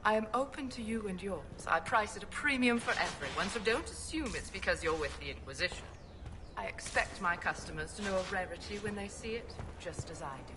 I am open to you and yours. I price at a premium for everyone, so don't assume it's because you're with the Inquisition. I expect my customers to know a rarity when they see it, just as I do.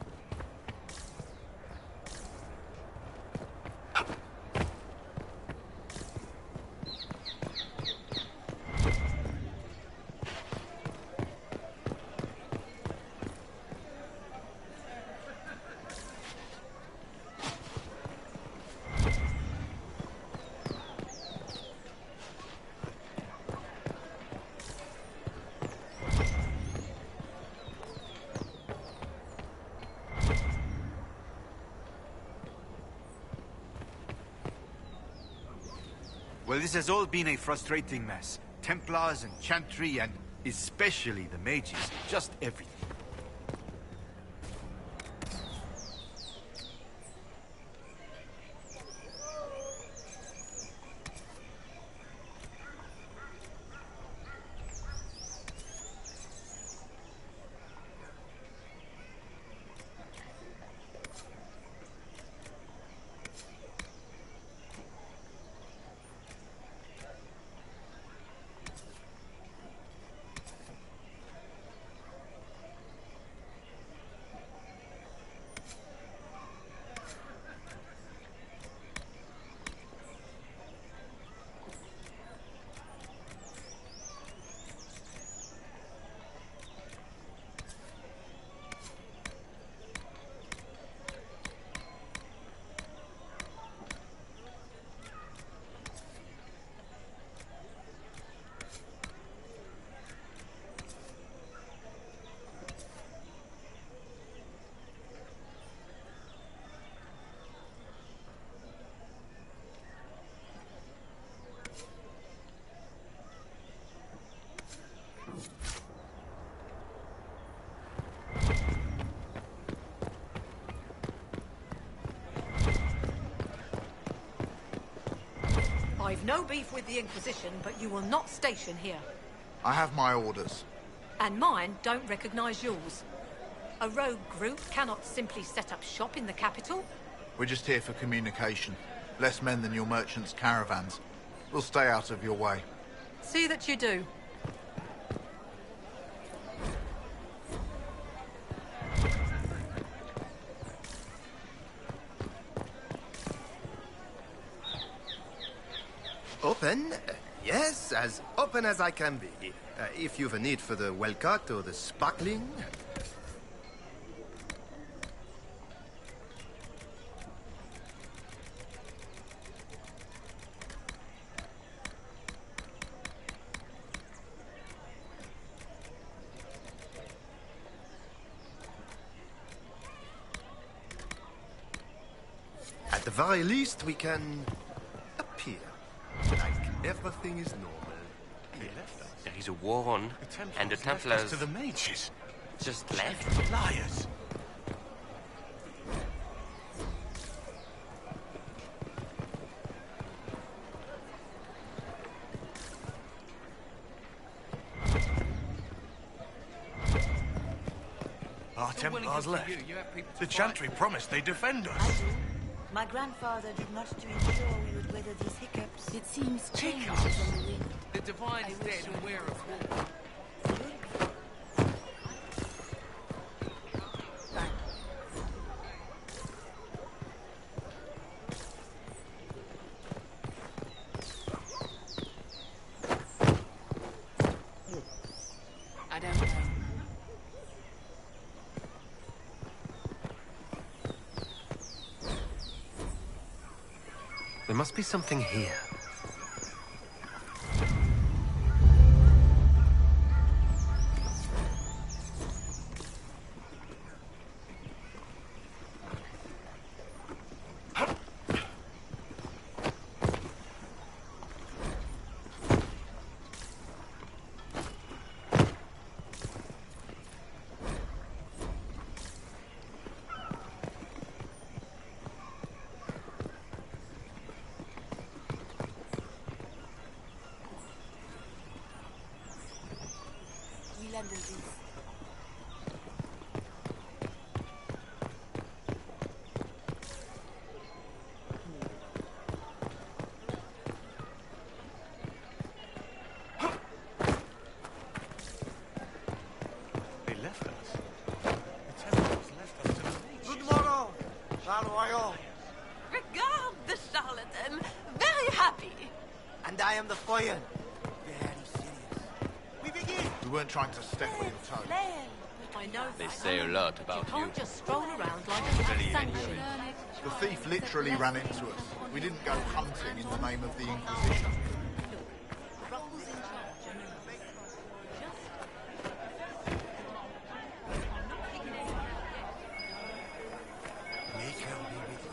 Well, this has all been a frustrating mess. Templars and Chantry and especially the mages. Just everything. I've no beef with the Inquisition, but you will not station here. I have my orders. And mine don't recognize yours. A rogue group cannot simply set up shop in the capital. We're just here for communication. Less men than your merchants' caravans. We'll stay out of your way. See that you do. Open? Yes, as open as I can be. If you've a need for the well-cut or the sparkling. At the very least, we can appear like everything is normal. There is a war on, and the Templars to the mages. just left. Liars. Our Templars left. The Chantry promised they'd defend us. I do. My grandfather did much to ensure we would weather these hiccups. It seems change is on the wind. The Divine's dead and we're at war. I don't know. There must be something here. Under this. Regard the charlatan. Very happy. And I am the Foyen. Very serious. We begin. We weren't trying to step on your toes. I know They that. say a lot about You you. can't just stroll around like a sanction. The thief literally ran into us. We didn't go hunting in the name of the Inquisition. Ruffles in charge, and May Kel be with you.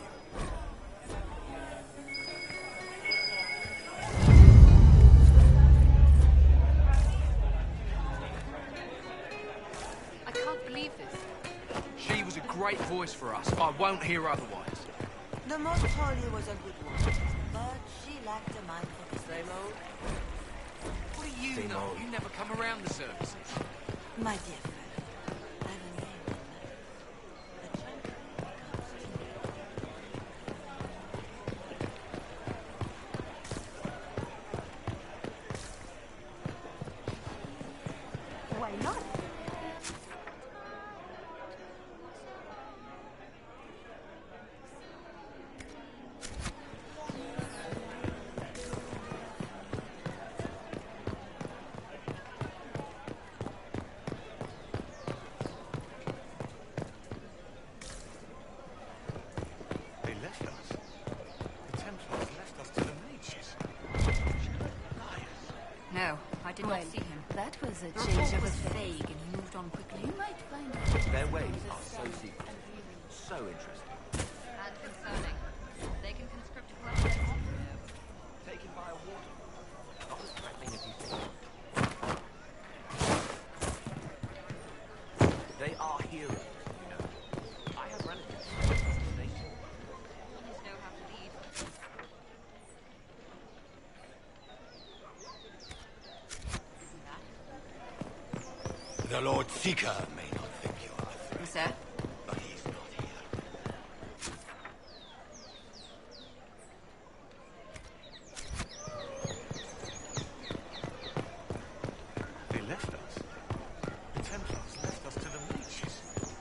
I can't believe this. She was a great voice for us. I won't hear otherwise. The most holy was a good woman, but she lacked a mind for business. Same old? What do you know? You never come around the services. My dear fellow, I've a name that matters. The champion becomes king. Why not? They left us. The Templars left us to the mages. No, I did not see him. That was a The report was vague and he moved on quickly. You might find it. Their ways are so secret. So interesting. And concerning. They can conscript whoever they want. Taken by a water. Not as threatening as you think. They are heroes, you know. I have relatives. They Always know how to lead. The Lord Seeker may not think you are a threat, Who's that? but he's not here. They left us. The Templars left us to the mages.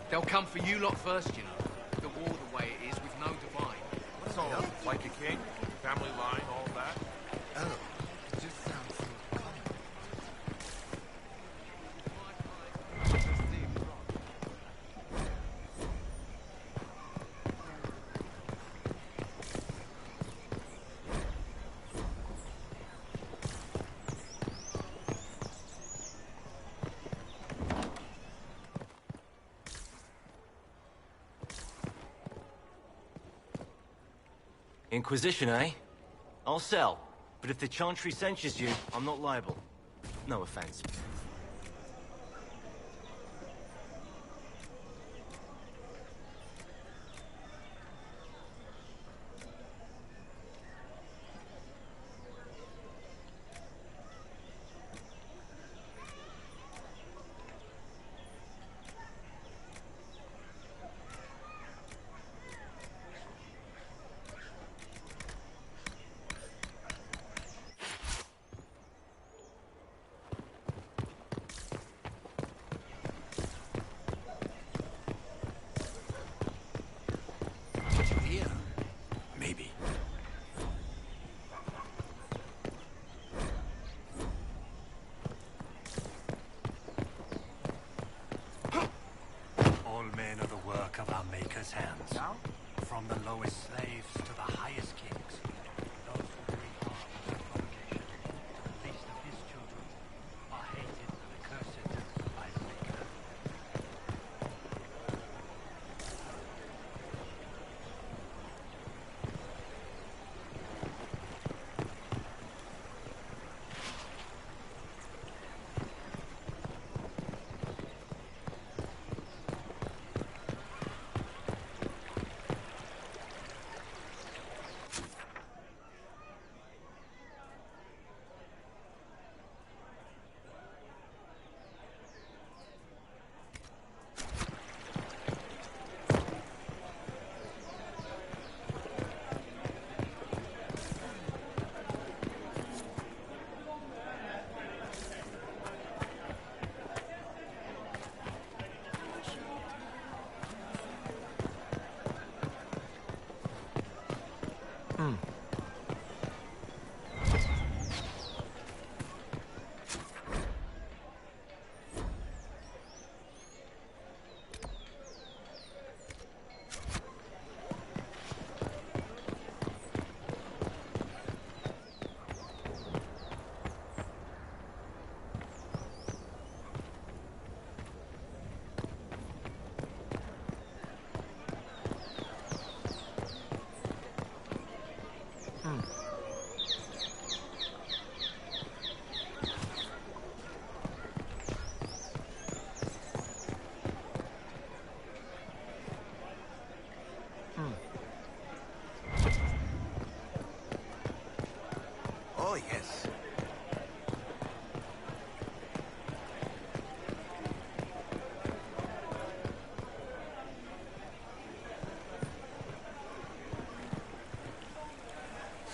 They'll come for you lot first, you know. The war the way it is with no divine. What's all like a king? Family line, all that? Oh, it just sounds so common. Inquisition, eh? I'll sell. But if the Chantry censures you, I'm not liable. No offense. Here? Maybe. All men are the work of our Maker's hands. From the lowest slaves to the highest kings. Those who bring harm and propagation to the least of his children are hated and accursed by the Maker.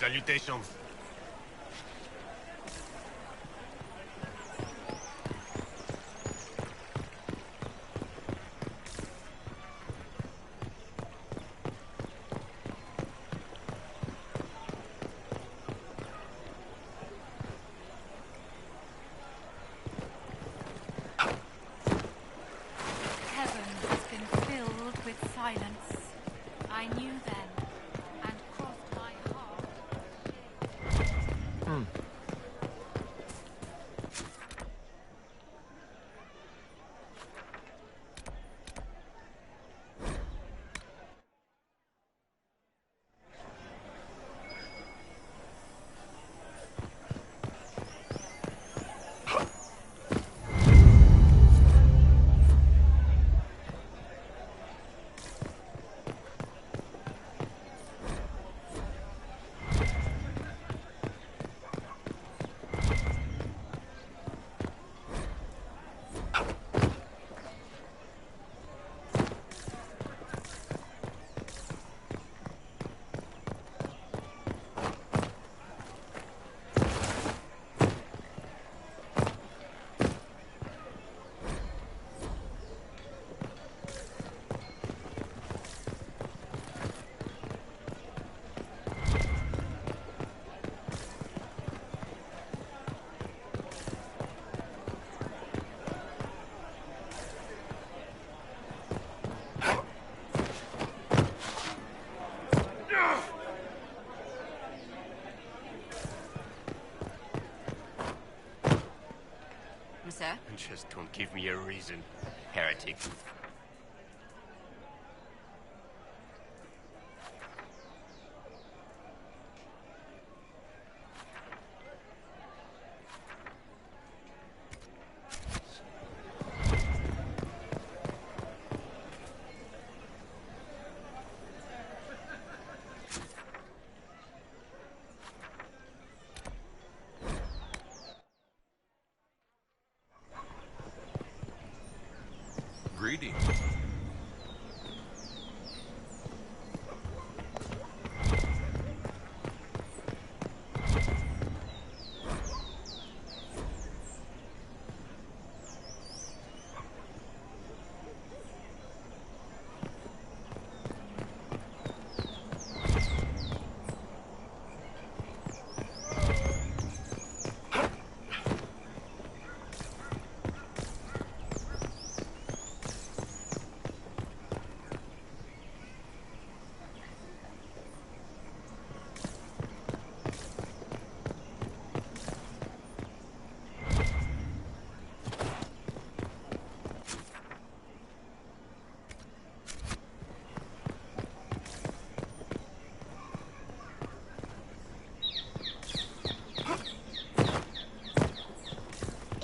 Salutations. Heaven has been filled with silence. I knew then, and crossed my heart. Sir? Just don't give me a reason, heretic. Greedy.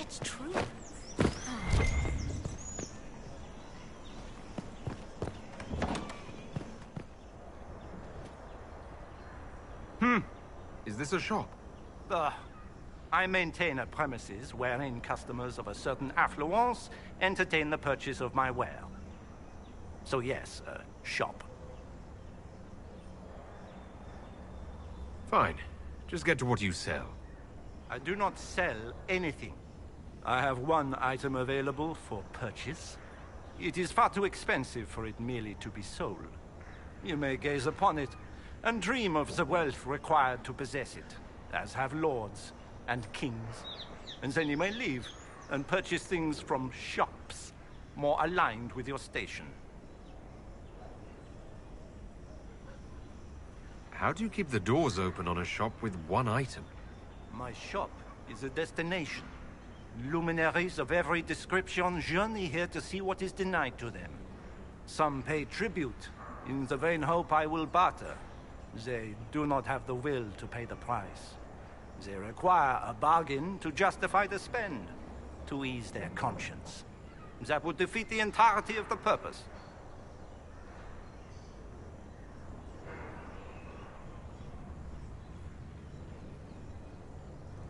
It's true. Is this a shop? I maintain a premises wherein customers of a certain affluence entertain the purchase of my ware. So yes, a shop. Fine. Just get to what you sell. I do not sell anything. I have one item available for purchase. It is far too expensive for it merely to be sold. You may gaze upon it and dream of the wealth required to possess it, as have lords and kings. And then you may leave and purchase things from shops more aligned with your station. How do you keep the doors open on a shop with one item? My shop is a destination. Luminaries of every description journey here to see what is denied to them. Some pay tribute, in the vain hope I will barter. They do not have the will to pay the price. They require a bargain to justify the spend, to ease their conscience. That would defeat the entirety of the purpose.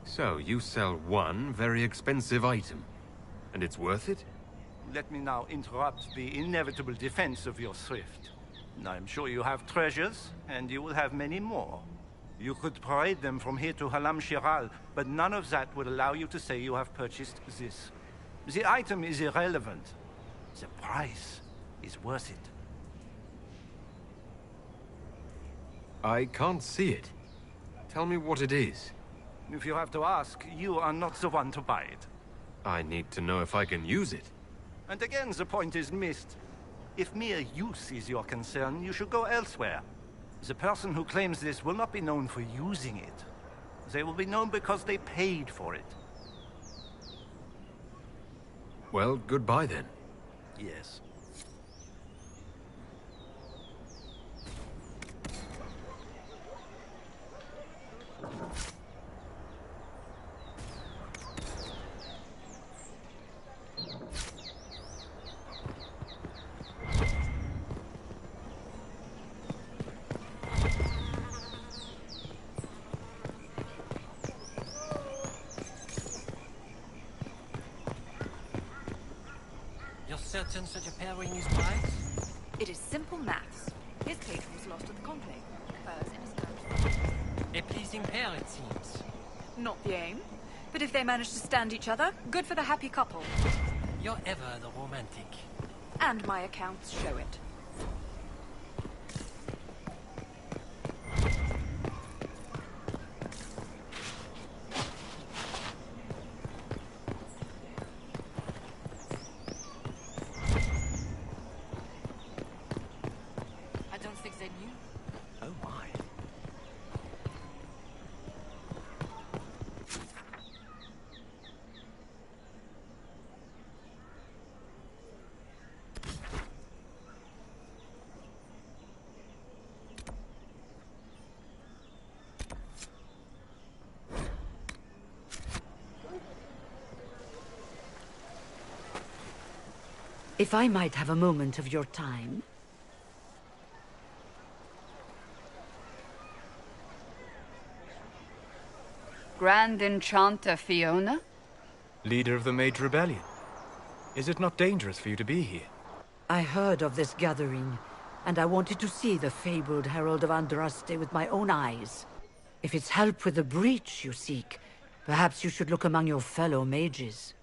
So, you sell one very expensive item, and it's worth it? Let me now interrupt the inevitable defense of your thrift. I'm sure you have treasures, and you will have many more. You could parade them from here to Halam Shiral, but none of that would allow you to say you have purchased this. The item is irrelevant. The price is worth it. I can't see it. Tell me what it is. If you have to ask, you are not the one to buy it. I need to know if I can use it. And again, the point is missed. If mere use is your concern, you should go elsewhere. The person who claims this will not be known for using it. They will be known because they paid for it. Well, goodbye then. Yes. You're certain such a pairing is wise? It is simple maths. His patron was lost at the conclave. Hers in his third. A pleasing pair, it seems. Not the aim. But if they manage to stand each other, good for the happy couple. You're ever the romantic. And my accounts show it. I don't think they knew. Oh my. If I might have a moment of your time. Grand Enchanter Fiona? Leader of the Mage Rebellion. Is it not dangerous for you to be here? I heard of this gathering, and I wanted to see the fabled Herald of Andraste with my own eyes. If it's help with the breach you seek, perhaps you should look among your fellow mages.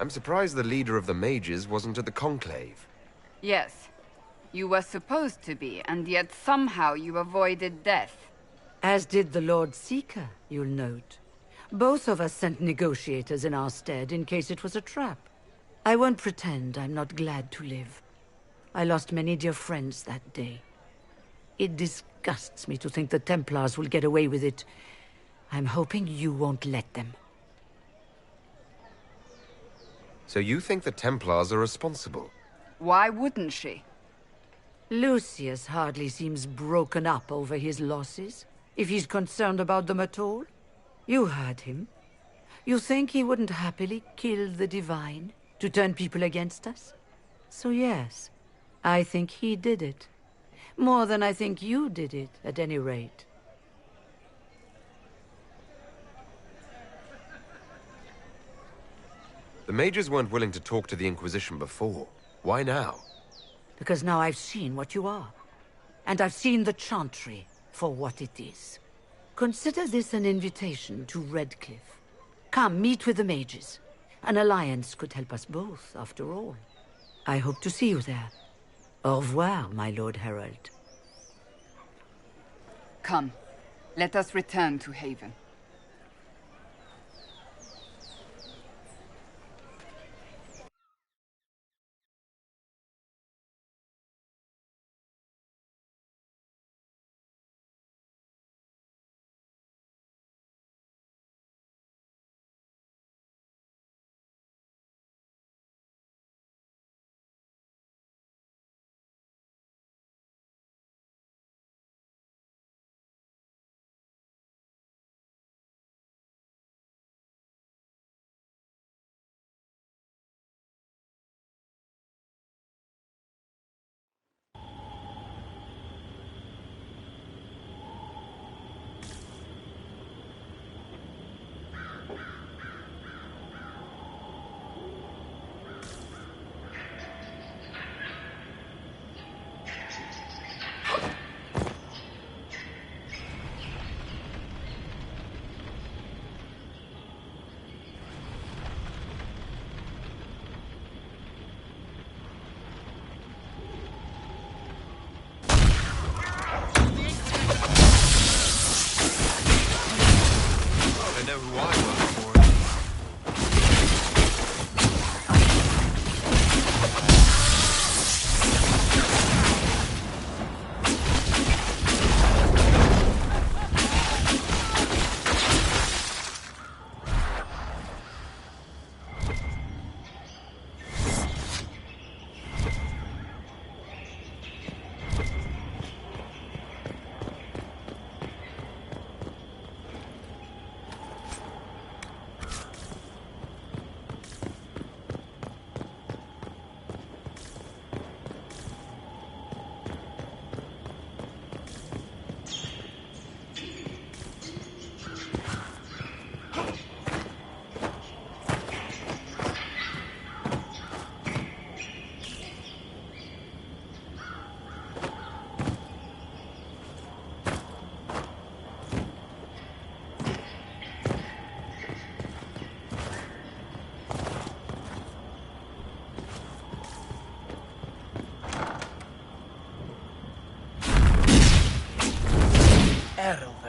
I'm surprised the leader of the mages wasn't at the conclave. Yes. You were supposed to be, and yet somehow you avoided death. As did the Lord Seeker, you'll note. Both of us sent negotiators in our stead in case it was a trap. I won't pretend I'm not glad to live. I lost many dear friends that day. It disgusts me to think the Templars will get away with it. I'm hoping you won't let them. So you think the Templars are responsible? Why wouldn't she? Lucius hardly seems broken up over his losses, if he's concerned about them at all. You heard him. You think he wouldn't happily kill the Divine to turn people against us? So yes, I think he did it. More than I think you did it, at any rate. The mages weren't willing to talk to the Inquisition before. Why now? Because now I've seen what you are. And I've seen the Chantry for what it is. Consider this an invitation to Redcliffe. Come, meet with the mages. An alliance could help us both, after all. I hope to see you there. Au revoir, my Lord Herald. Come, let us return to Haven.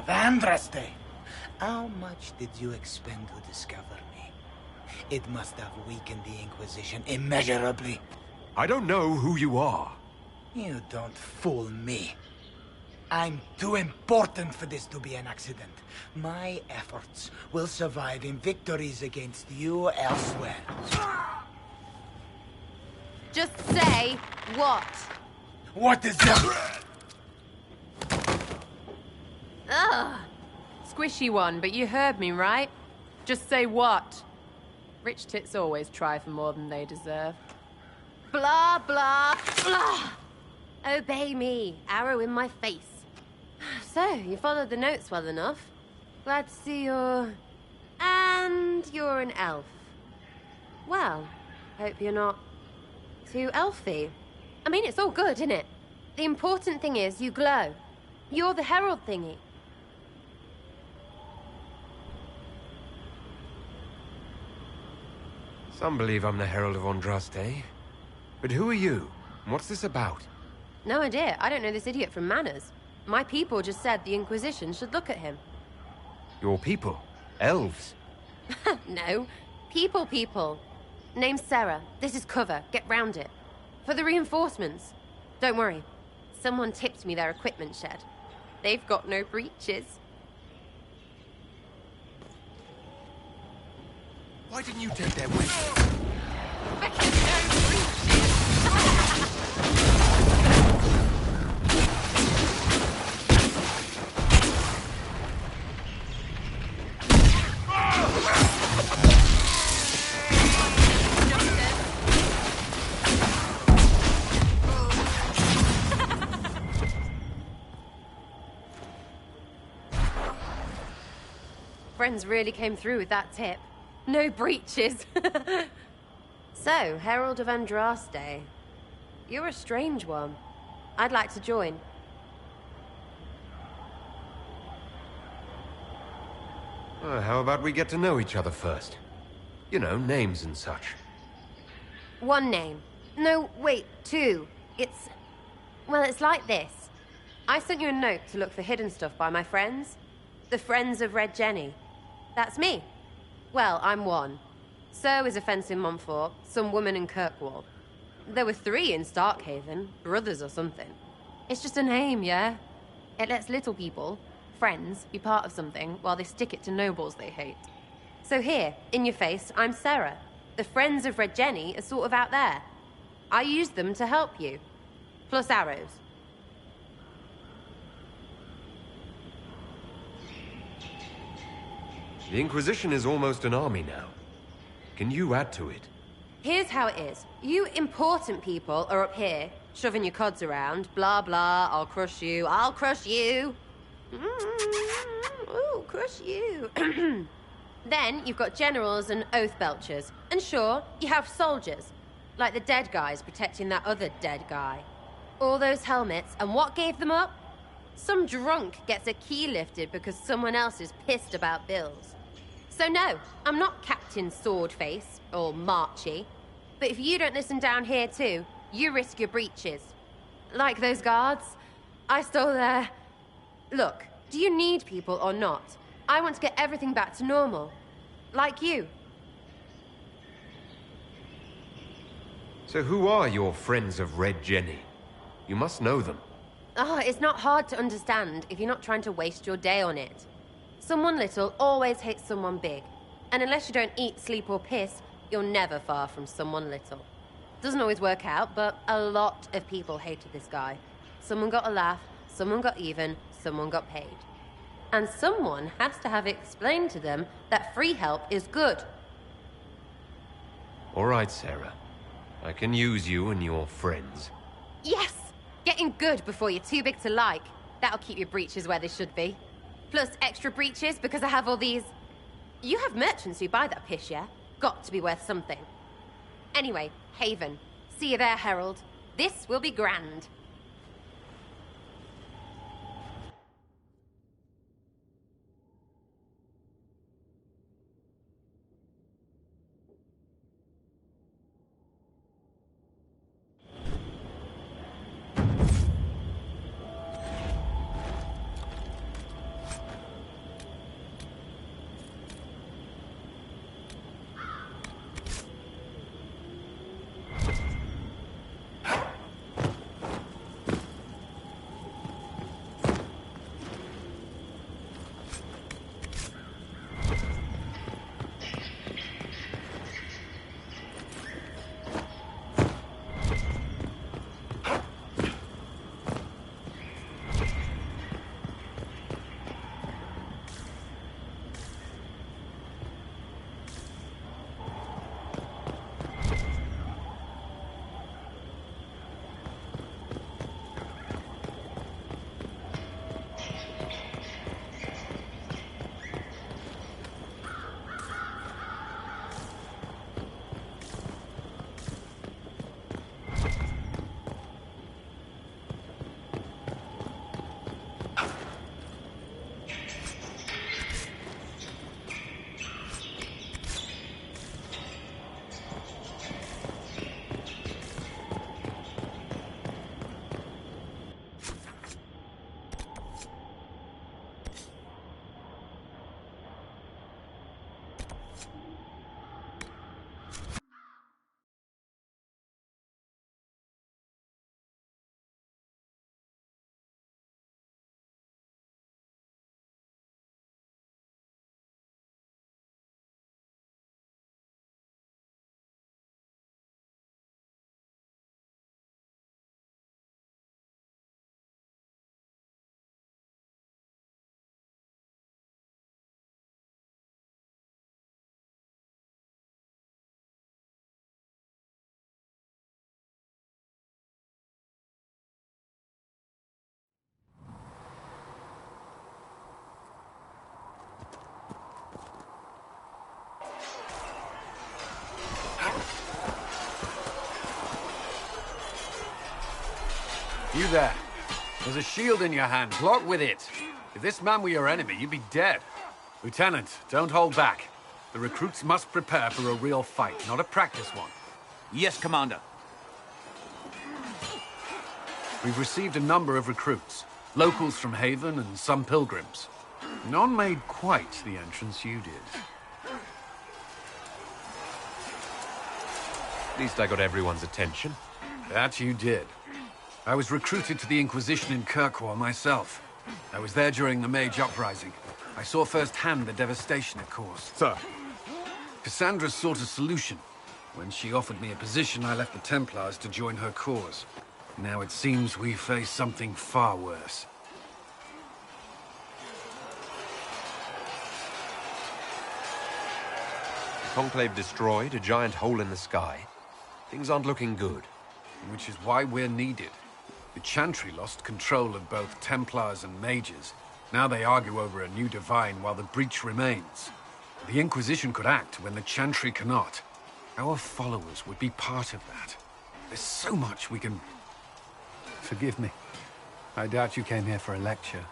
Vandraste, how much did you expend to discover me? It must have weakened the Inquisition immeasurably. I don't know who you are. You don't fool me. I'm too important for this to be an accident. My efforts will survive in victories against you elsewhere. Just say what? What is that? Ugh. Squishy one, but you heard me, right? Just say what? Rich tits always try for more than they deserve. Blah, blah, blah. Obey me. Arrow in my face. So, you followed the notes well enough. Glad to see you're... And you're an elf. Well, hope you're not too elfy. I mean, it's all good, isn't it? The important thing is you glow. You're the herald thingy. Some believe I'm the Herald of Andraste. But who are you? And what's this about? No idea. I don't know this idiot from Manners. My people just said the Inquisition should look at him. Your people? Elves? No. People. Name's Sarah. This is cover. Get round it. For the reinforcements. Don't worry. Someone tipped me their equipment shed. They've got no breaches. Why didn't you take their weapons? Friends really came through with that tip. No breaches. So, Herald of Andraste. You're a strange one. I'd like to join. How about we get to know each other first? You know, names and such. One name. No, wait, two. Well, it's like this. I sent you a note to look for hidden stuff by my friends. The Friends of Red Jenny. That's me. Well, I'm one. So is a fence in Montfort, some woman in Kirkwall. There were 3 in Starkhaven, brothers or something. It's just a name, yeah? It lets little people, friends, be part of something while they stick it to nobles they hate. So here, in your face, I'm Sarah. The Friends of Red Jenny are sort of out there. I use them to help you. Plus arrows. The Inquisition is almost an army now. Can you add to it? Here's how it is. You important people are up here, shoving your cods around. Blah, blah, I'll crush you, I'll crush you. Ooh, crush you. Then you've got generals and oath belchers. And sure, you have soldiers. Like the dead guys protecting that other dead guy. All those helmets, and what gave them up? Some drunk gets a key lifted because someone else is pissed about bills. So no, I'm not Captain Swordface, or Marchy. But if you don't listen down here too, you risk your breeches. Like those guards, I stole their... Look, do you need people or not? I want to get everything back to normal. Like you. So who are your Friends of Red Jenny? You must know them. Oh, it's not hard to understand if you're not trying to waste your day on it. Someone little always hates someone big. And unless you don't eat, sleep, or piss, you're never far from someone little. Doesn't always work out, but a lot of people hated this guy. Someone got a laugh, someone got even, someone got paid. And someone has to have explained to them that free help is good. All right, Sarah. I can use you and your friends. Yes! Getting good before you're too big to like. That'll keep your breeches where they should be. Plus extra breeches because I have all these... You have merchants who buy that piss, yeah? Got to be worth something. Anyway, Haven. See you there, Herald. This will be grand. You there. There's a shield in your hand. Block with it. If this man were your enemy, you'd be dead. Lieutenant, don't hold back. The recruits must prepare for a real fight, not a practice one. Yes, Commander. We've received a number of recruits. Locals from Haven and some pilgrims. None made quite the entrance you did. At least I got everyone's attention. That you did. I was recruited to the Inquisition in Kirkwall myself. I was there during the Mage Uprising. I saw firsthand the devastation it caused. Sir. Cassandra sought a solution. When she offered me a position, I left the Templars to join her cause. Now it seems we face something far worse. The Conclave destroyed, a giant hole in the sky. Things aren't looking good. Which is why we're needed. The Chantry lost control of both Templars and Mages. Now they argue over a new Divine while the breach remains. The Inquisition could act when the Chantry cannot. Our followers would be part of that. There's so much we can... Forgive me. I doubt you came here for a lecture.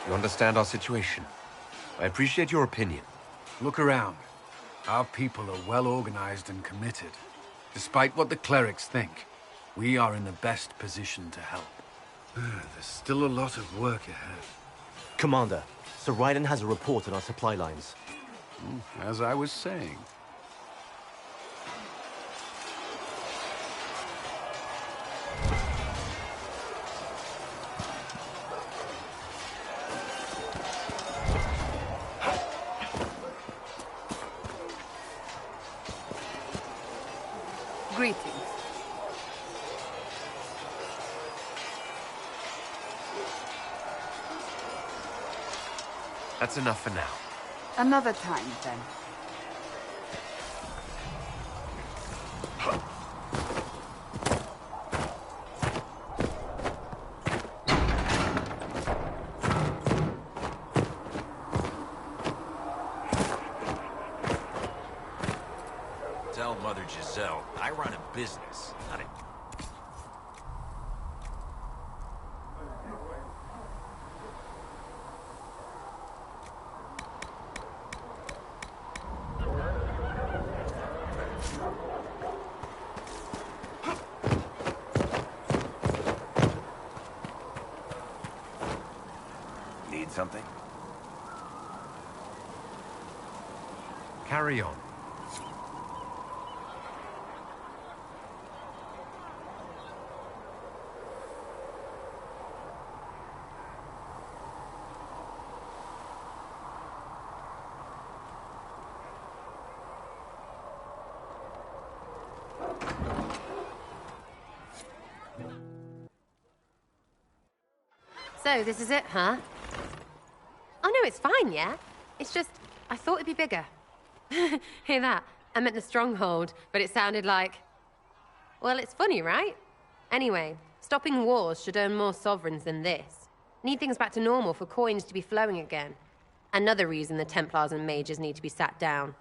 You understand our situation. I appreciate your opinion. Look around. Our people are well organized and committed. Despite what the clerics think, we are in the best position to help. There's still a lot of work ahead. Commander, Sir Ryden has a report on our supply lines. As I was saying. Greetings. That's enough for now. Another time, then. Tell Mother Giselle, I run a business, not a... Need something? Carry on. So, this is it, huh? Oh, no, it's fine, yeah? It's just, I thought it'd be bigger. Hear that? I meant the stronghold, but it sounded like... Well, it's funny, right? Anyway, stopping wars should earn more sovereigns than this. Need things back to normal for coins to be flowing again. Another reason the Templars and Mages need to be sat down.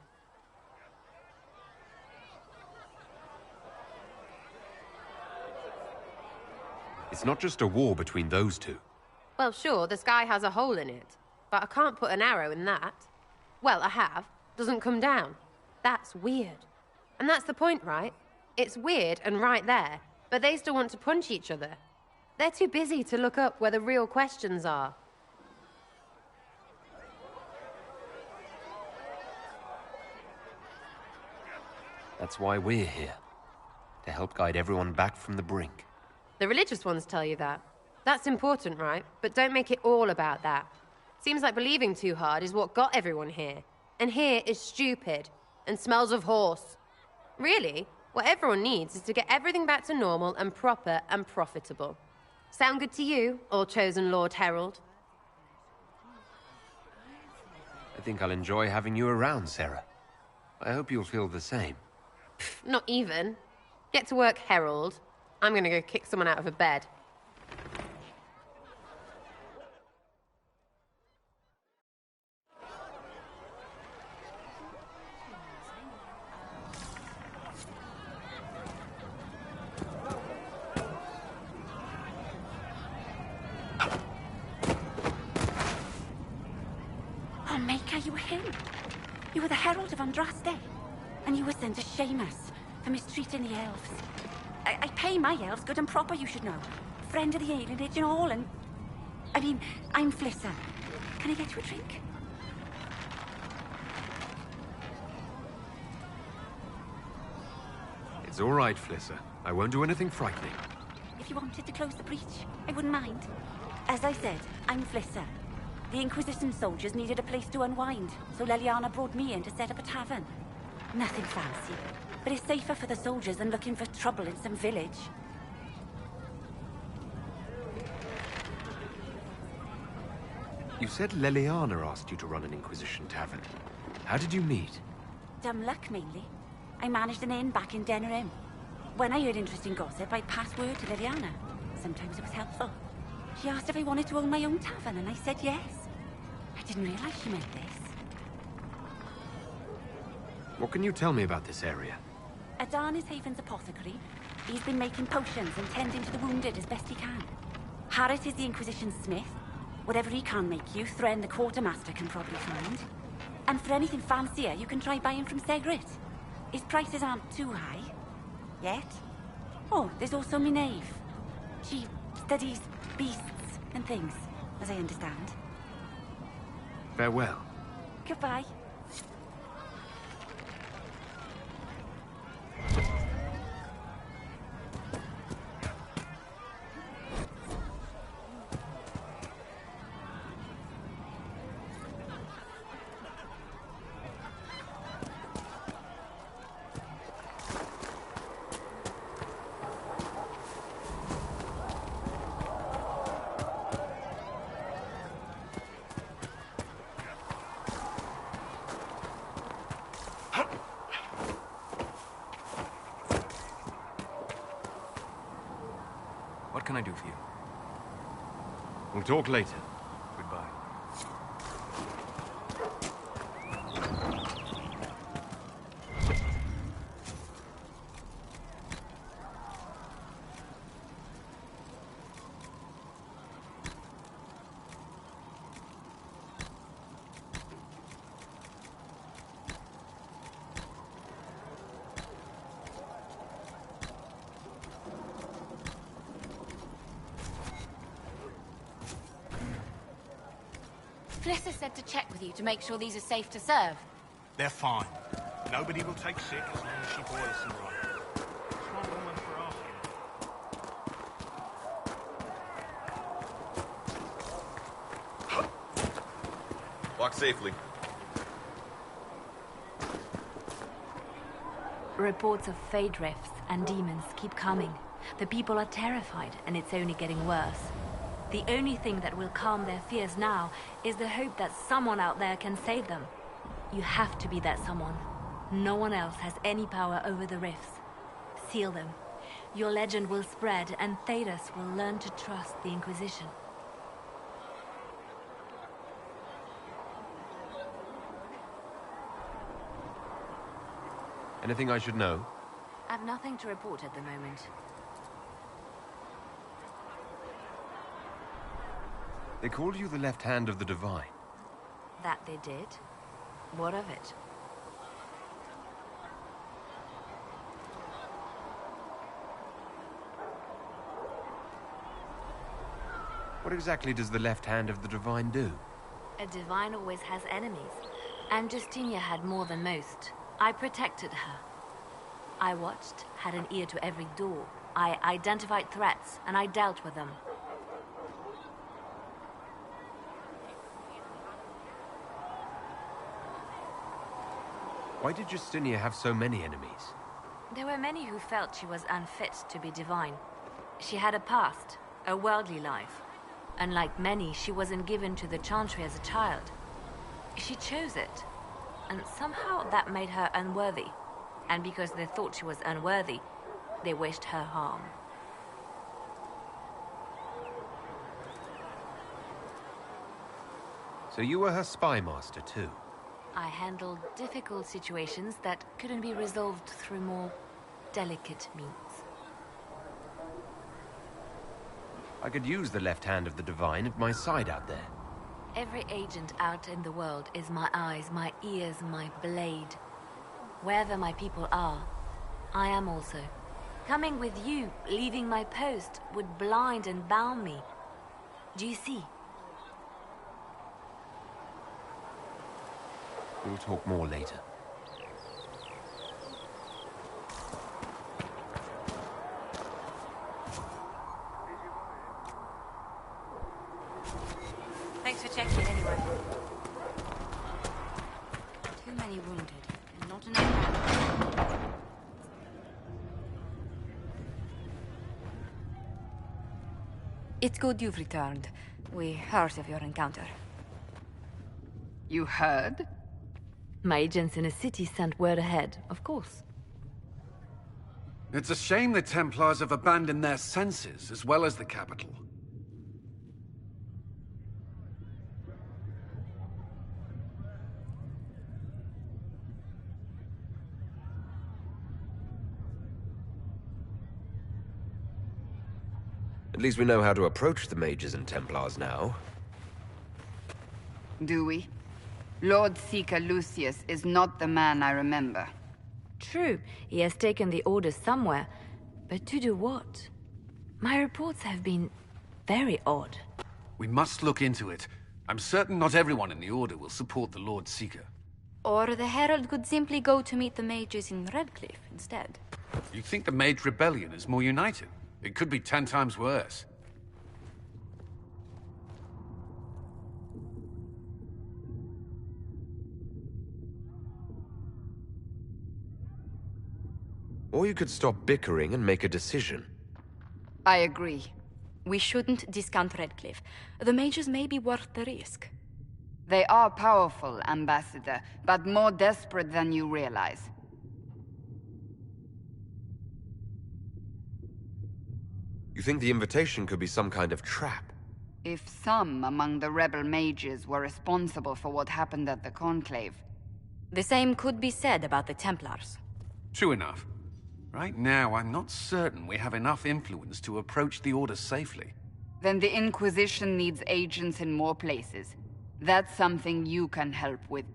It's not just a war between those two. Well, sure, the sky has a hole in it, but I can't put an arrow in that. Well, I have. Doesn't come down. That's weird. And that's the point, right? It's weird and right there, but they still want to punch each other. They're too busy to look up where the real questions are. That's why we're here. To help guide everyone back from the brink. The religious ones tell you that. That's important, right? But don't make it all about that. Seems like believing too hard is what got everyone here. And here is stupid and smells of horse. Really, what everyone needs is to get everything back to normal and proper and profitable. Sound good to you, all chosen Lord Herald? I think I'll enjoy having you around, Sarah. I hope you'll feel the same. Not even. Get to work, Herald. I'm gonna go kick someone out of a bed. him. You were the Herald of Andraste, and you were sent to shame us for mistreating the elves. I pay my elves good and proper, you should know. Friend of the alienage and all, and... I mean, I'm Flissa. Can I get you a drink? It's all right, Flissa. I won't do anything frightening. If you wanted to close the breach, I wouldn't mind. As I said, I'm Flissa. The Inquisition soldiers needed a place to unwind, so Leliana brought me in to set up a tavern. Nothing fancy, but it's safer for the soldiers than looking for trouble in some village. You said Leliana asked you to run an Inquisition tavern. How did you meet? Dumb luck, mainly. I managed an inn back in Denerim. When I heard interesting gossip, I'd pass word to Leliana. Sometimes it was helpful. She asked if I wanted to own my own tavern, and I said yes. I didn't realize she meant this. What can you tell me about this area? Adan is Haven's apothecary. He's been making potions and tending to the wounded as best he can. Harrit is the Inquisition smith. Whatever he can make you, Thren the quartermaster can probably find. And for anything fancier, you can try buying from Segrit. His prices aren't too high. Yet. Oh, there's also Minave. She studies beasts and things, as I understand. Farewell. Goodbye. What can I do for you? We'll talk later. Goodbye. Flissa said to check with you to make sure these are safe to serve. They're fine. Nobody will take sick as long as she boils them right. Smart woman for asking. Walk safely. Reports of fade rifts and demons keep coming. The people are terrified, and it's only getting worse. The only thing that will calm their fears now is the hope that someone out there can save them. You have to be that someone. No one else has any power over the rifts. Seal them. Your legend will spread, and Thedas will learn to trust the Inquisition. Anything I should know? I've nothing to report at the moment. They called you the left hand of the Divine. That they did. What of it? What exactly does the left hand of the Divine do? A Divine always has enemies, and Justinia had more than most. I protected her. I watched, had an ear to every door. I identified threats, and I dealt with them. Why did Justinia have so many enemies? There were many who felt she was unfit to be divine. She had a past, a worldly life. Unlike many, she wasn't given to the Chantry as a child. She chose it, and somehow that made her unworthy. And because they thought she was unworthy, they wished her harm. So you were her spy master too? I handled difficult situations that couldn't be resolved through more delicate means. I could use the left hand of the Divine at my side out there. Every agent out in the world is my eyes, my ears, my blade. Wherever my people are, I am also. Coming with you, leaving my post, would blind and bound me. Do you see? We'll talk more later. Thanks for checking anyway. Too many wounded, and not enough. It's good you've returned. We heard of your encounter. You heard? My agents in a city sent word ahead, of course. It's a shame the Templars have abandoned their senses, as well as the capital. At least we know how to approach the mages and Templars now. Do we? Lord Seeker Lucius is not the man I remember. True, he has taken the orders somewhere, but to do what? My reports have been very odd. We must look into it. I'm certain not everyone in the Order will support the Lord Seeker. Or the Herald could simply go to meet the mages in Redcliffe instead. You think the Mage Rebellion is more united? It could be 10 times worse. Or you could stop bickering and make a decision. I agree. We shouldn't discount Redcliffe. The mages may be worth the risk. They are powerful, Ambassador, but more desperate than you realize. You think the invitation could be some kind of trap? If some among the rebel mages were responsible for what happened at the Conclave... The same could be said about the Templars. True enough. Right now, I'm not certain we have enough influence to approach the Order safely. Then the Inquisition needs agents in more places. That's something you can help with.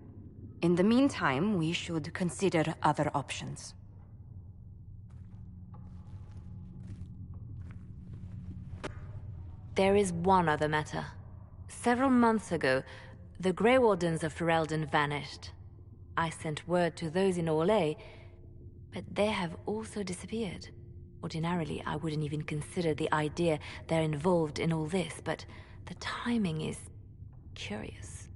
In the meantime, we should consider other options. There is one other matter. Several months ago, the Grey Wardens of Ferelden vanished. I sent word to those in Orlais, but they have also disappeared. Ordinarily, I wouldn't even consider the idea they're involved in all this, but the timing is curious.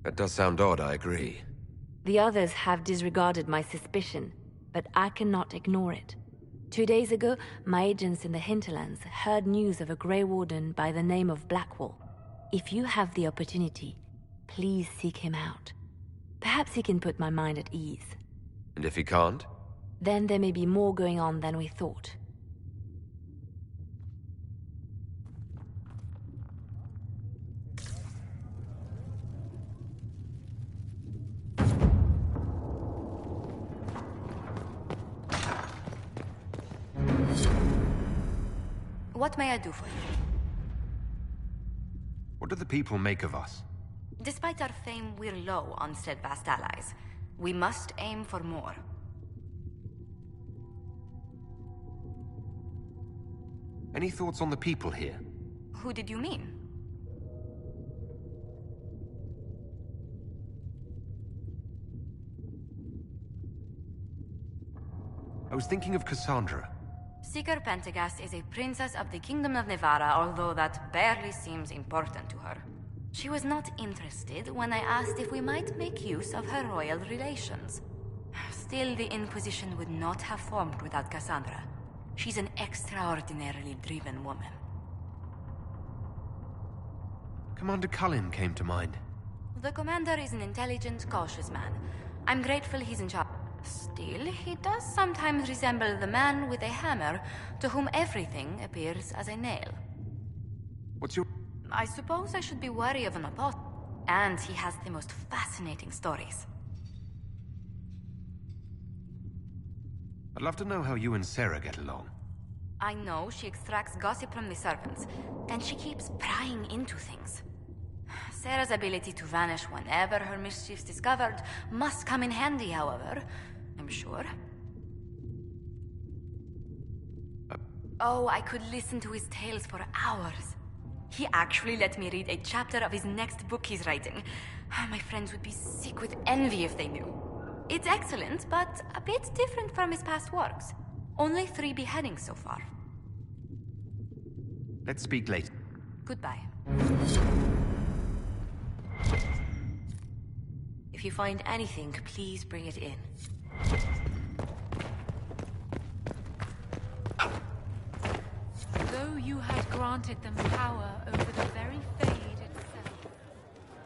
That does sound odd, I agree. The others have disregarded my suspicion, but I cannot ignore it. 2 days ago, my agents in the hinterlands heard news of a Grey Warden by the name of Blackwall. If you have the opportunity, please seek him out. Perhaps he can put my mind at ease. And if he can't? Then there may be more going on than we thought. What may I do for you? What do the people make of us? Despite our fame, we're low on steadfast allies. We must aim for more. Any thoughts on the people here? Who did you mean? I was thinking of Cassandra. Seeker Pentagast is a princess of the Kingdom of Nevarra, although that barely seems important to her. She was not interested when I asked if we might make use of her royal relations. Still, the Inquisition would not have formed without Cassandra. She's an extraordinarily driven woman. Commander Cullen came to mind. The commander is an intelligent, cautious man. I'm grateful he's in charge. Still, he does sometimes resemble the man with a hammer, to whom everything appears as a nail. What's your... I suppose I should be wary of an apostle. And he has the most fascinating stories. I'd love to know how you and Sarah get along. I know she extracts gossip from the servants, and she keeps prying into things. Sarah's ability to vanish whenever her mischief's discovered must come in handy, however, I'm sure. Oh, I could listen to his tales for hours. He actually let me read a chapter of his next book he's writing. My friends would be sick with envy if they knew. It's excellent, but a bit different from his past works. Only 3 beheadings so far. Let's speak later. Goodbye. If you find anything, please bring it in. Though you had granted them power over the very Fade itself,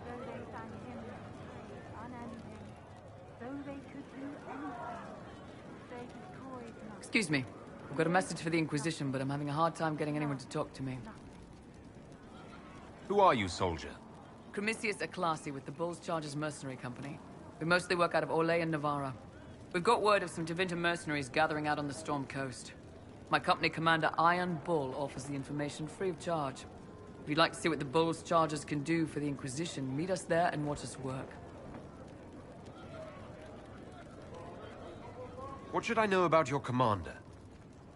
though they sang hymns of praise unending, though they could do anything, they destroyed nothing. Excuse me. I've got a message for the Inquisition, but I'm having a hard time getting anyone to talk to me. Who are you, soldier? Cremisius Aclasi with the Bull's Chargers Mercenary Company. We mostly work out of Orlais and Navarra. We've got word of some Tevinter mercenaries gathering out on the Storm Coast. My company commander, Iron Bull, offers the information free of charge. If you'd like to see what the Bull's Chargers can do for the Inquisition, meet us there and watch us work. What should I know about your commander?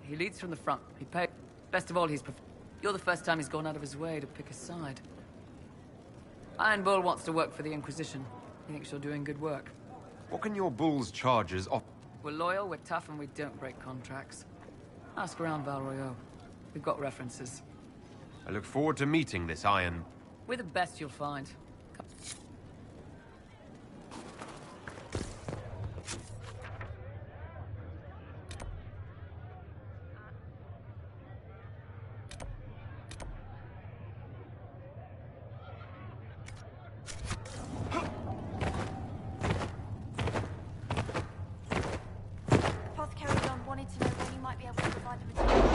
He leads from the front. He pays. Best of all, you're the first time he's gone out of his way to pick a side. Iron Bull wants to work for the Inquisition. He thinks you're doing good work. What can your Bull's Chargers offer? We're loyal, we're tough, and we don't break contracts. Ask around Val Royeaux. We've got references. I look forward to meeting this Iron... We're the best you'll find. Apothecary John wanted to know when you might be able to provide the material.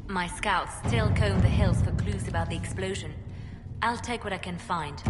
My scouts still comb the hills for clues about the explosion. I'll take what I can find.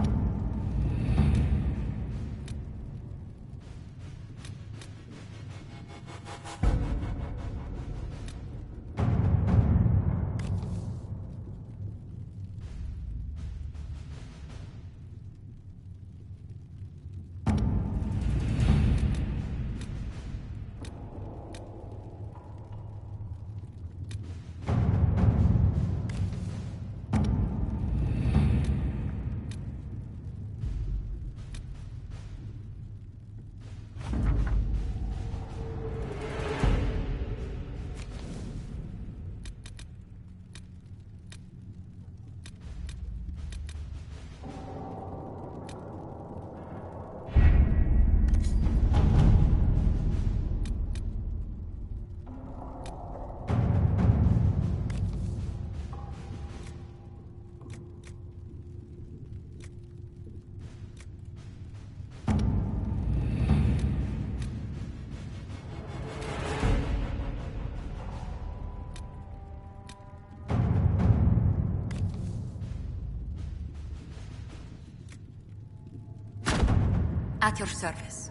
At your service.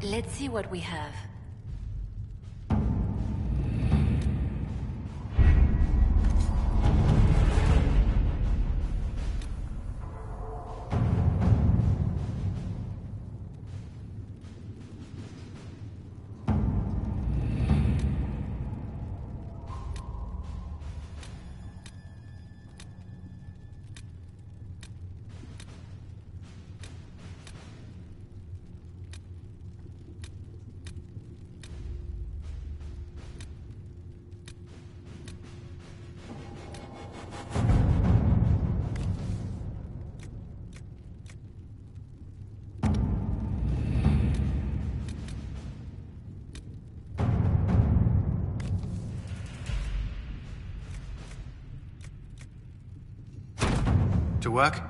Let's see what we have. To work?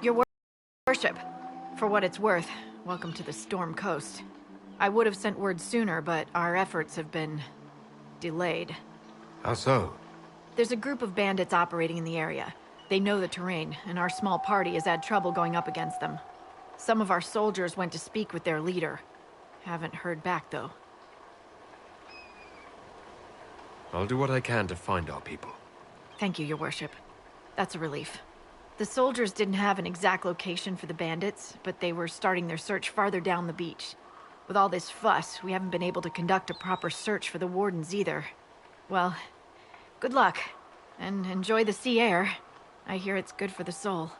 Your worship, for what it's worth, welcome to the Storm Coast. I would have sent word sooner, but our efforts have been delayed. How so? There's a group of bandits operating in the area. They know the terrain, and our small party has had trouble going up against them. Some of our soldiers went to speak with their leader. Haven't heard back, though. I'll do what I can to find our people. Thank you, your worship. That's a relief. The soldiers didn't have an exact location for the bandits, but they were starting their search farther down the beach. With all this fuss, we haven't been able to conduct a proper search for the wardens either. Well, good luck, and enjoy the sea air. I hear it's good for the soul.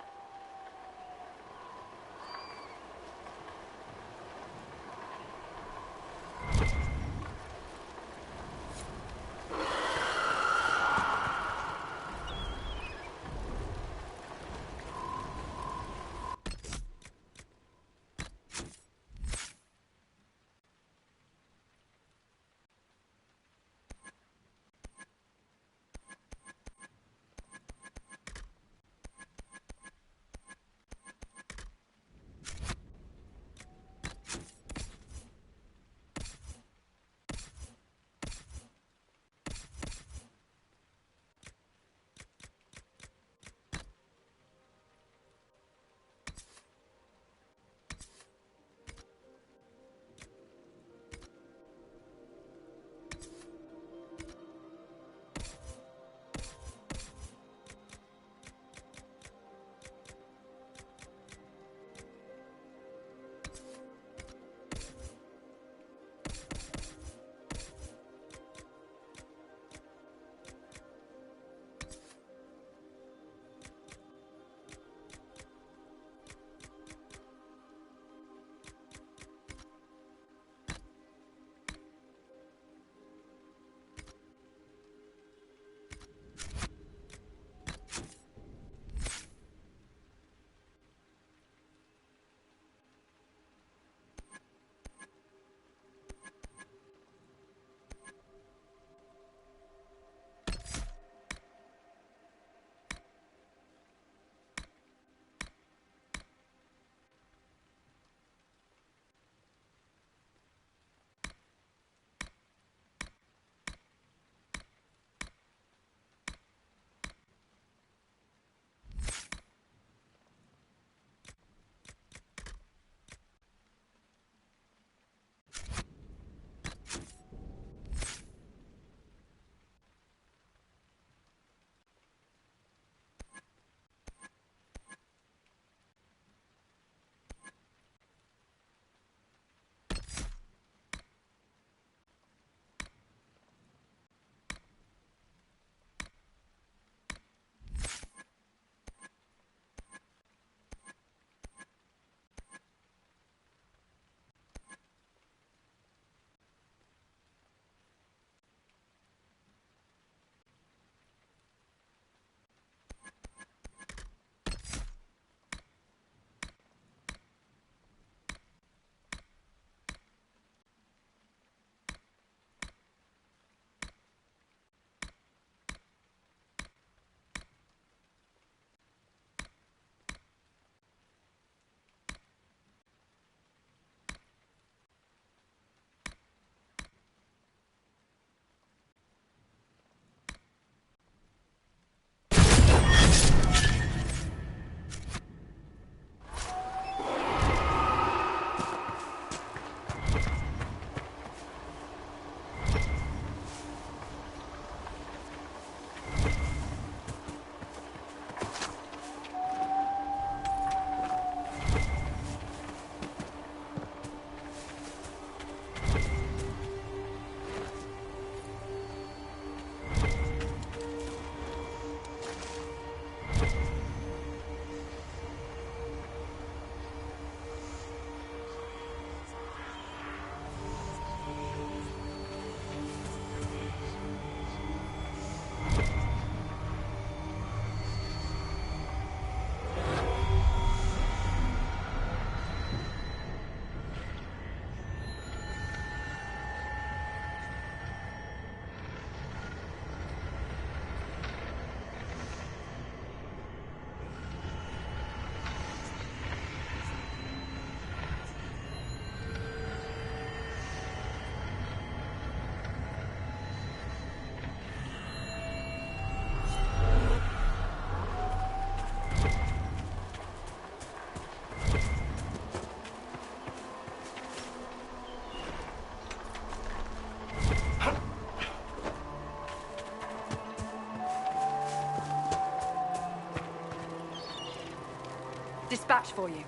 Dispatch for you.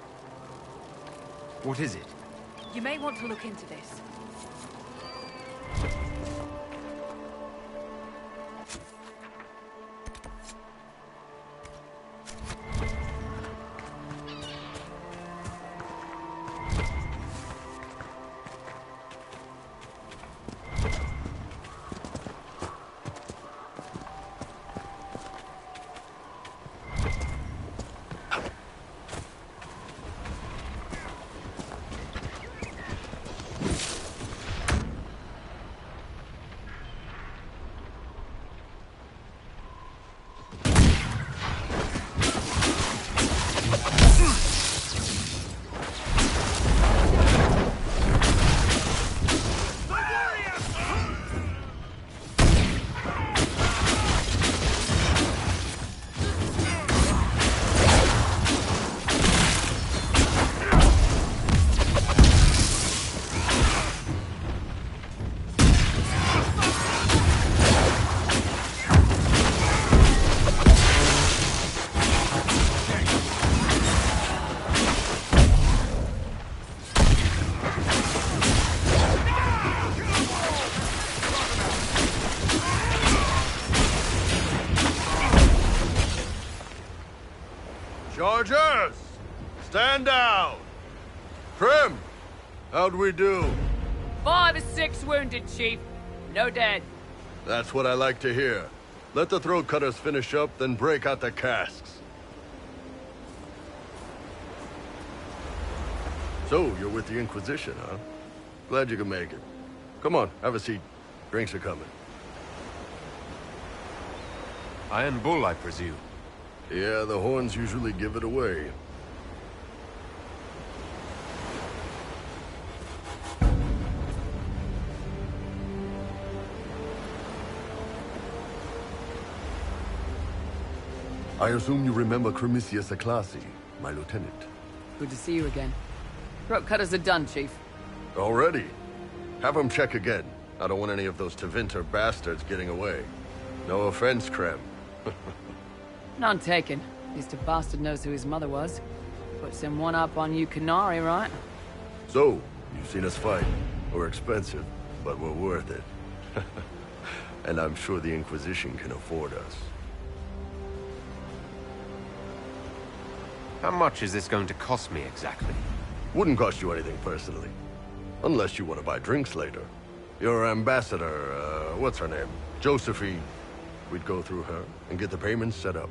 What is it? You may want to look into this. Chargers! Stand down! Trim! How'd we do? 5 or 6 wounded, Chief. No dead. That's what I like to hear. Let the throat cutters finish up, then break out the casks. So, you're with the Inquisition, huh? Glad you could make it. Come on, have a seat. Drinks are coming. Iron Bull, I presume. Yeah, the horns usually give it away. I assume you remember Cremisius Aclassi, my lieutenant. Good to see you again. Throat cutters are done, Chief. Already? Have them check again. I don't want any of those Tevinter bastards getting away. No offense, Krem. None taken. At least a bastard knows who his mother was. Puts him one up on you Canary, right? So, you've seen us fight. We're expensive, but we're worth it. And I'm sure the Inquisition can afford us. How much is this going to cost me exactly? Wouldn't cost you anything personally. Unless you want to buy drinks later. Your ambassador, what's her name? Josephine. We'd go through her and get the payments set up.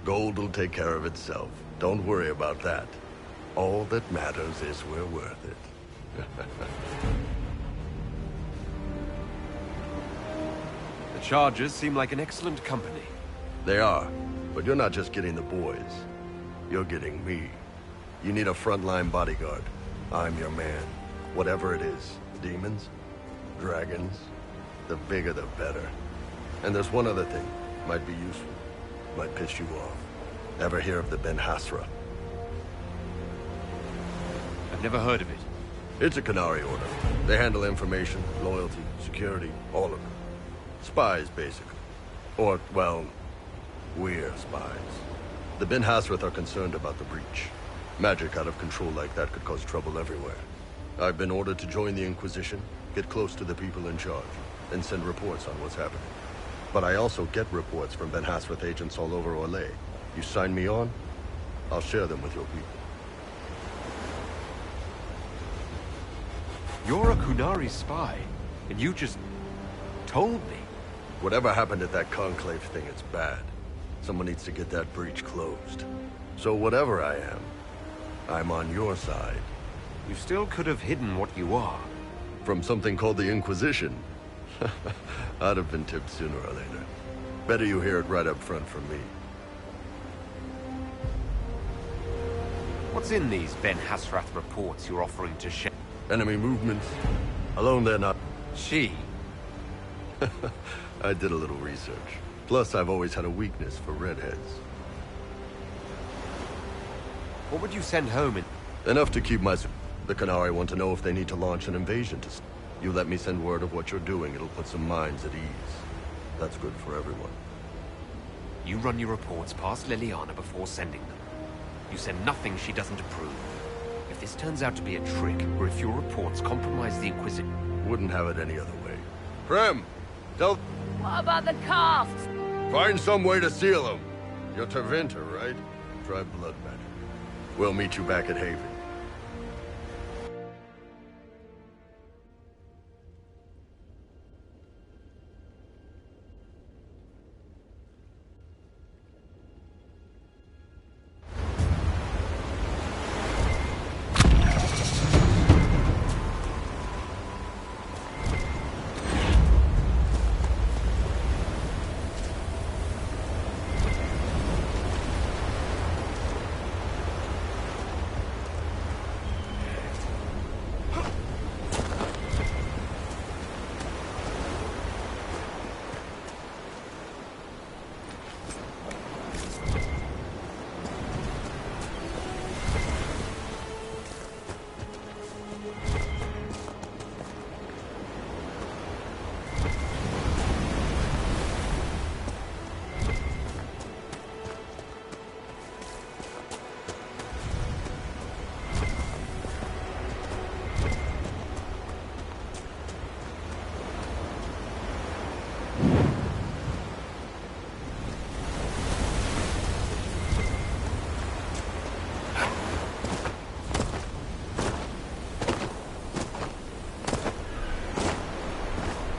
Gold will take care of itself. Don't worry about that. All that matters is we're worth it. The Chargers seem like an excellent company. They are, but you're not just getting the boys. You're getting me. You need a frontline bodyguard. I'm your man. Whatever it is. Demons? Dragons? The bigger the better. And there's one other thing. Might be useful. Might piss you off. Ever hear of the Ben Hasra? I've never heard of it. It's a Canary order. They handle information, loyalty, security, all of it. Spies, basically. Or, well, we're spies. The Ben Hasrath are concerned about the breach. Magic out of control like that could cause trouble everywhere. I've been ordered to join the Inquisition, get close to the people in charge, and send reports on what's happening. But I also get reports from Ben Hasrath agents all over Orlais. You sign me on, I'll share them with your people. You're a Kunari spy, and you just told me. Whatever happened at that Conclave thing, it's bad. Someone needs to get that breach closed. So whatever I am, I'm on your side. You still could have hidden what you are. From something called the Inquisition? I'd have been tipped sooner or later. Better you hear it right up front from me. What's in these Ben Hasrath reports you're offering to share? Enemy movements. Alone they're not. She? I did a little research. Plus, I've always had a weakness for redheads. What would you send home in? Enough to keep my... The Canary want to know if they need to launch an invasion to... You let me send word of what you're doing, it'll put some minds at ease. That's good for everyone. You run your reports past Liliana before sending them. You send nothing she doesn't approve. If this turns out to be a trick, or if your reports compromise the Inquisition... Wouldn't have it any other way. Prem, tell... What about the casks? Find some way to seal them. You're Tervinter, right? Try blood magic. We'll meet you back at Haven.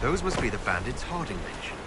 Those must be the bandits Harding mentioned.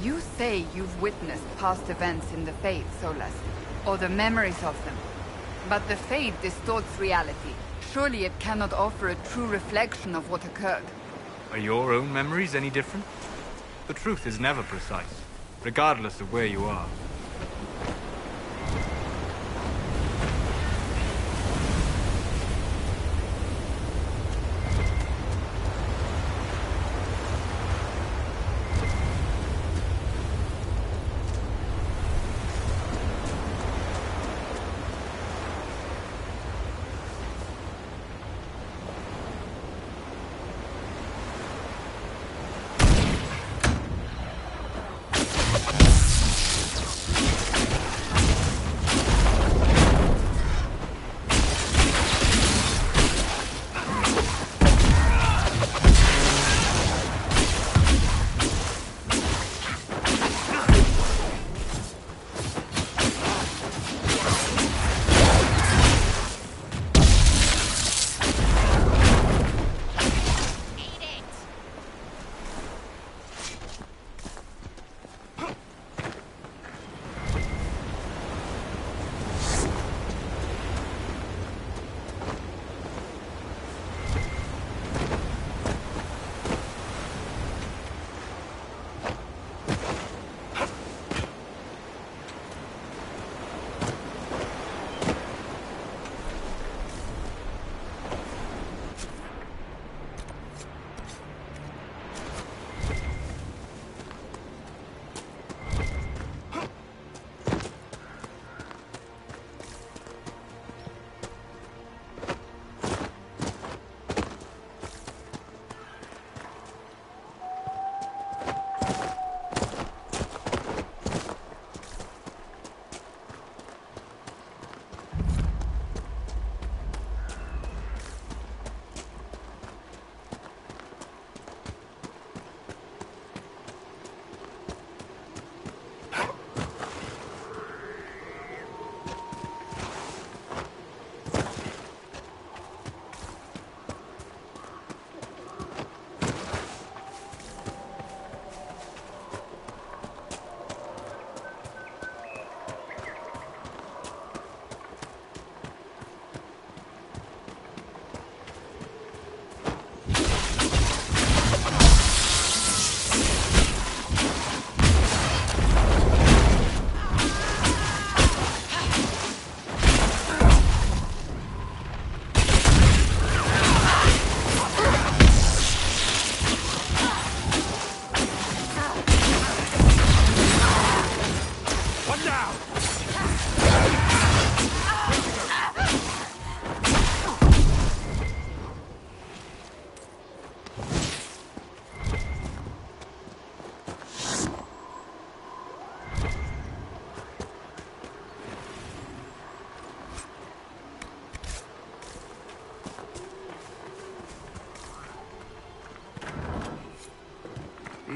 You say you've witnessed past events in the Fade, Solas, or the memories of them. But the Fade distorts reality. Surely it cannot offer a true reflection of what occurred. Are your own memories any different? The truth is never precise, regardless of where you are.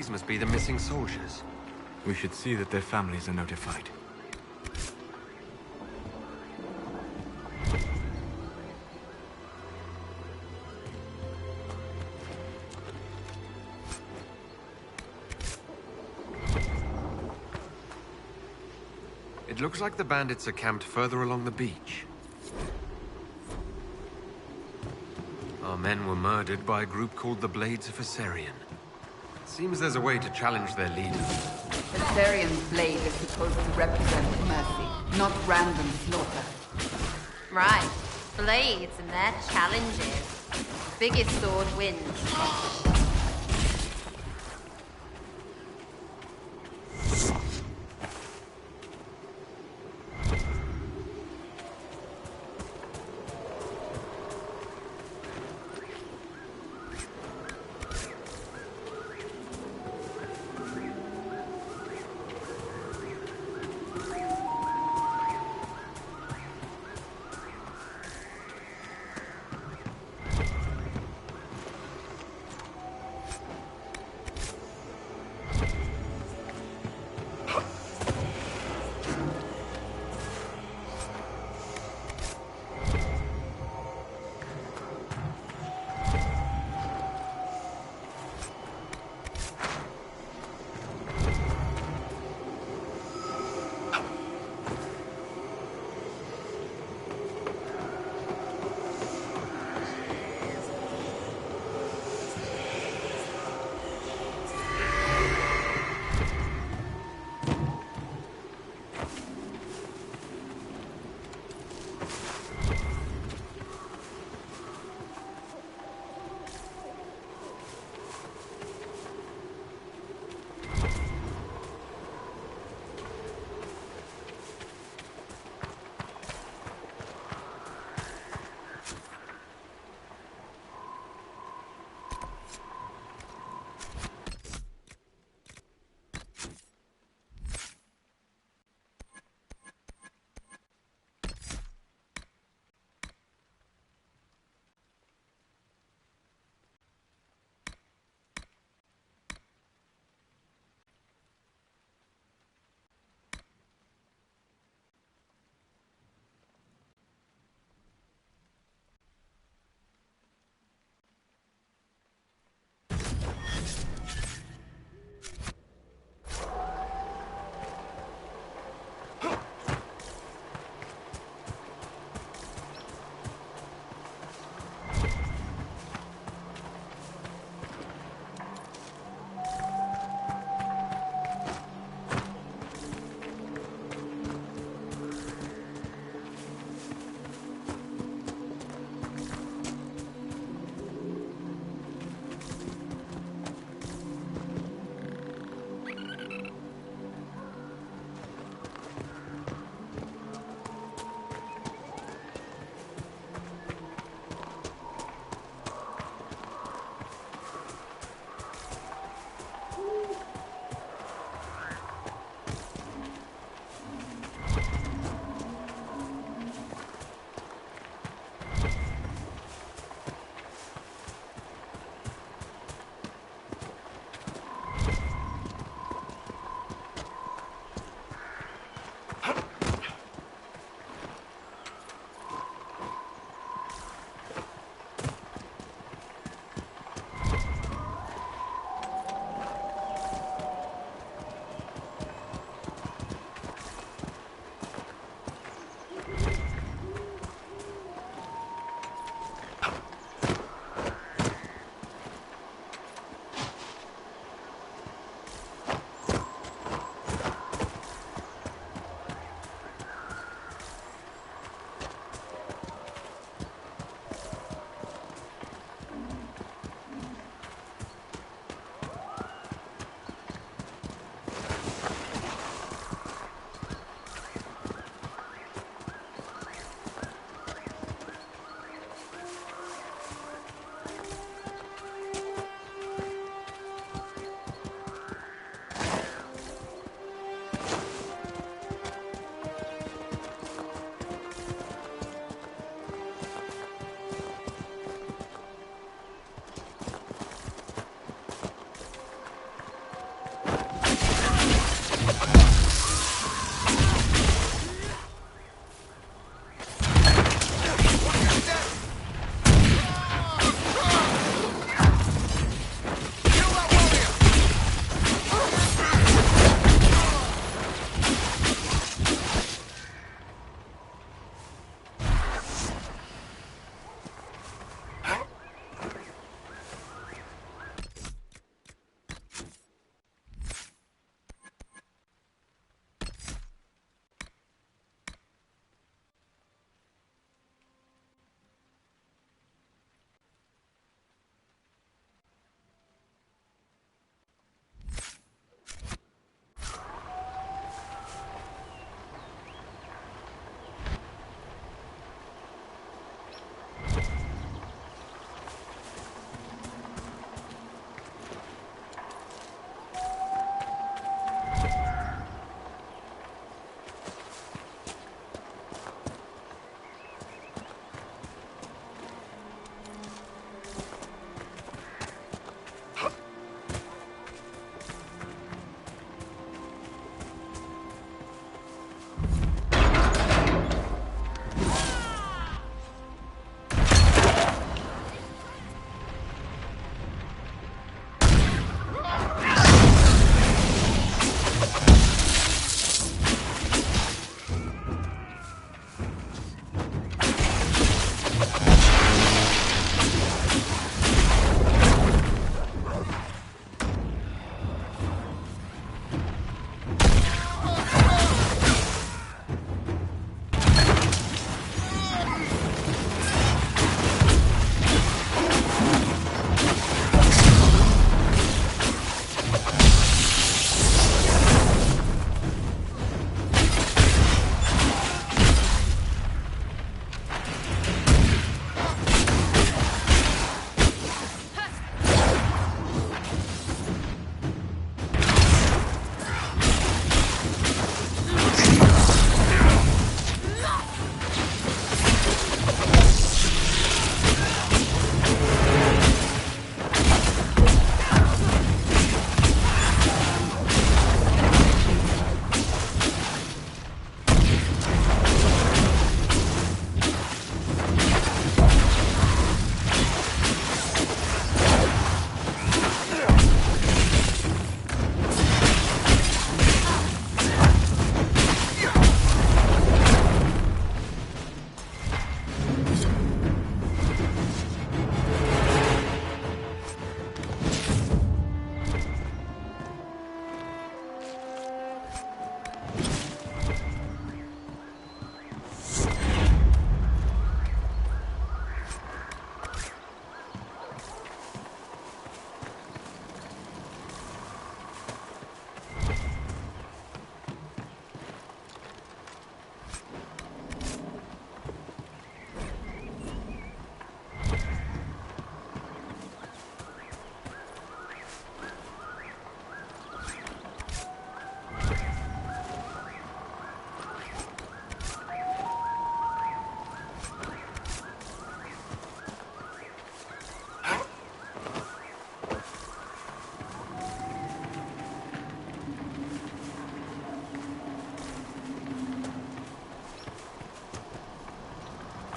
These must be the missing soldiers. We should see that their families are notified. It looks like the bandits are camped further along the beach. Our men were murdered by a group called the Blades of Assyrian. Seems there's a way to challenge their leader. Assyrian's blade is supposed to represent mercy, not random slaughter. Right. Blades and their challenges. Biggest sword wins.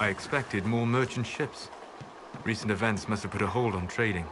I expected more merchant ships. Recent events must have put a hold on trading.